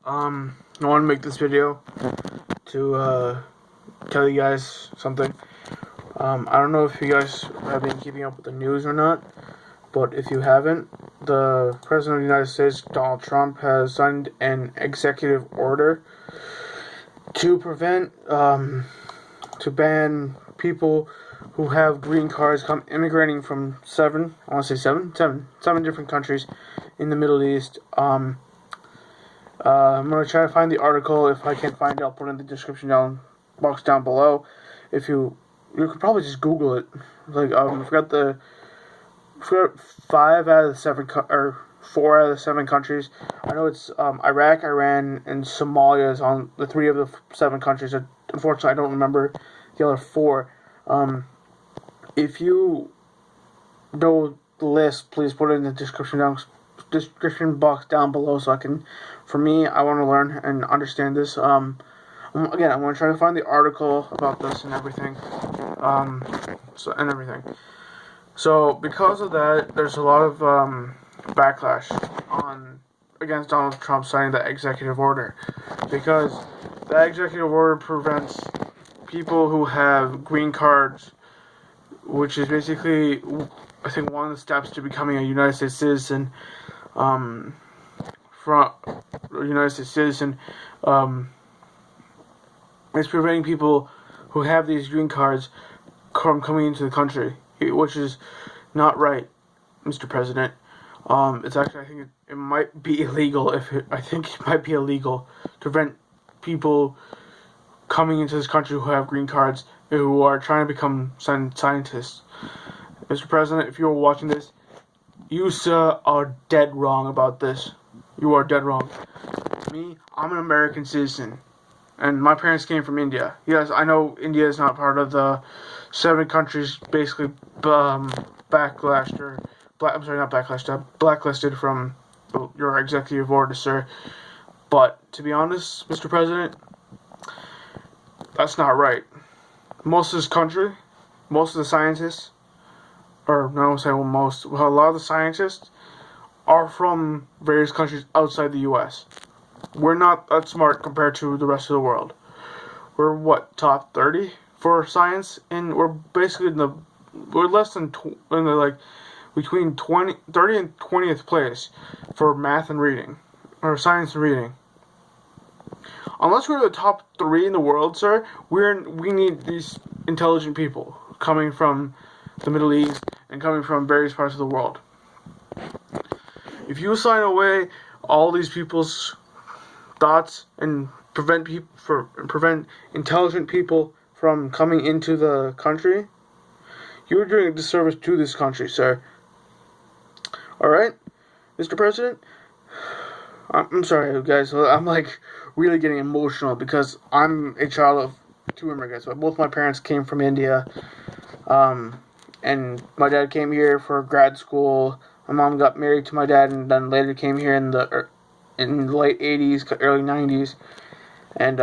I want to make this video to tell you guys something. I don't know if you guys have been keeping up with the news or not, but if you haven't, the President of the United States, Donald Trump, has signed an executive order to ban people who have green cards come immigrating from seven different countries in the Middle East. I'm going to try to find the article. If I can't find it, I'll put it in the description box down below. If you could probably just Google it. I forgot 5 out of the 7 or 4 out of the 7 countries. I know it's Iraq, Iran, and Somalia is on the 3 of the 7 countries. Unfortunately, I don't remember the other 4. If you know the list, please put it in the description box down below, so I can. For me, I want to learn and understand this. Again, I'm going to try to find the article about this and everything. So because of that, there's a lot of backlash against Donald Trump signing that executive order, because that executive order prevents people who have green cards, which is basically, I think, one of the steps to becoming a United States citizen. It's preventing people who have these green cards from coming into the country, which is not right, Mr. President. It's actually, I think it might be illegal. I think it might be illegal to prevent people coming into this country who have green cards, who are trying to become scientists. Mr. President, if you're watching this, you, sir, are dead wrong about this. You are dead wrong. Me, I'm an American citizen, and my parents came from India. Yes, I know India is not part of the 7 countries basically blacklisted from your executive order, sir. But to be honest, Mr. President, that's not right. Most of this country, most of the scientists, a lot of the scientists are from various countries outside the U.S. We're not that smart compared to the rest of the world. We're top 30 for science, and we're basically we're less than between 30 and 20th place for math and reading, or science and reading. Unless we're the top 3 in the world, sir, we need these intelligent people coming from the Middle East and coming from various parts of the world. If you sign away all these people's thoughts and prevent intelligent people from coming into the country, you're doing a disservice to this country, sir. Alright, Mr. President? I'm sorry, guys. I'm really getting emotional because I'm a child of 2 immigrants. Both my parents came from India. And my dad came here for grad school. My mom got married to my dad, and then later came here in the late 80s, early 90s. And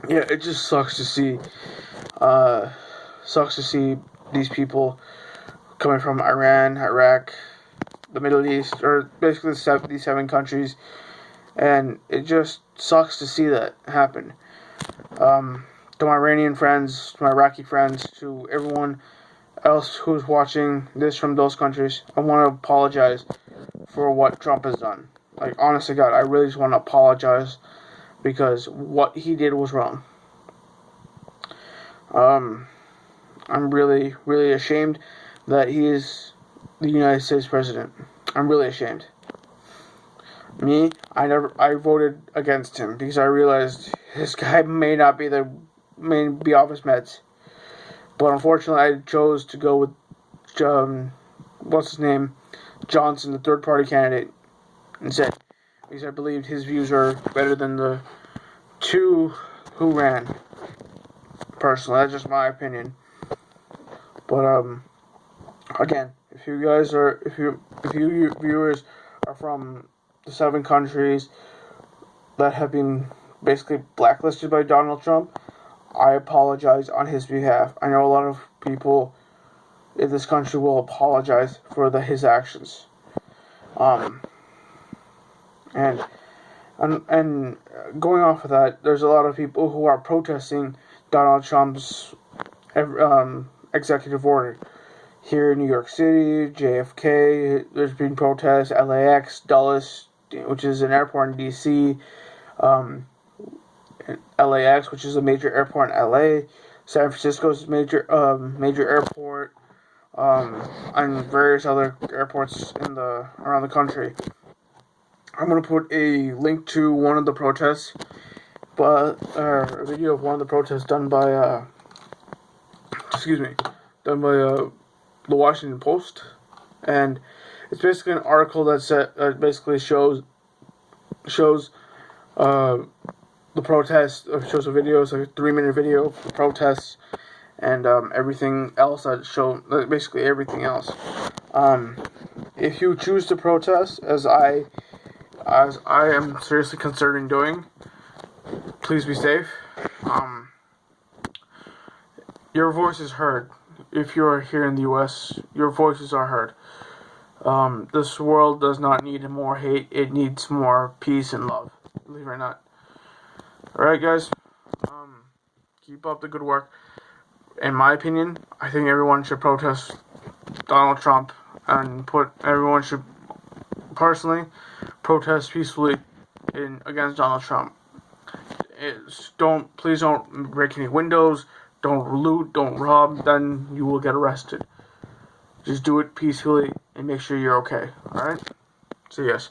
yeah, it just sucks to see. These people coming from Iran, Iraq, the Middle East, or basically these 7 countries, and it just sucks to see that happen. To my Iranian friends, to my Iraqi friends, to everyone else who's watching this from those countries, I want to apologize for what Trump has done. Honest to God, I really just want to apologize because what he did was wrong. I'm really, really ashamed that he is the United States president. I'm really ashamed. Me, I voted against him because I realized this guy may be off his meds. But unfortunately, I chose to go with Johnson, the third-party candidate, instead, because I believed his views are better than the 2 who ran. Personally, that's just my opinion. But again, if you viewers are from the 7 countries that have been basically blacklisted by Donald Trump, I apologize on his behalf. I know a lot of people in this country will apologize for his actions. And And going off of that, there's a lot of people who are protesting Donald Trump's executive order. Here in New York City, JFK, there's been protests, LAX, Dulles, which is an airport in DC, LAX, which is a major airport in LA, San Francisco's major airport, and various other airports around the country. I'm gonna put a link to one of the protests, a video of one of the protests done by the Washington Post, and it's basically an article that basically shows the protest, shows a video. It's like a 3-minute video of the protests and everything else basically everything else. If you choose to protest, as I am seriously considering doing, please be safe. Your voice is heard. If you're here in the U.S., your voices are heard. This world does not need more hate. It needs more peace and love. Believe it or not. Alright, guys. Keep up the good work. In my opinion, I think everyone should protest Donald Trump, and everyone should personally protest peacefully against Donald Trump. Please don't break any windows. Don't loot, don't rob, then you will get arrested. Just do it peacefully and make sure you're okay, alright? So yes.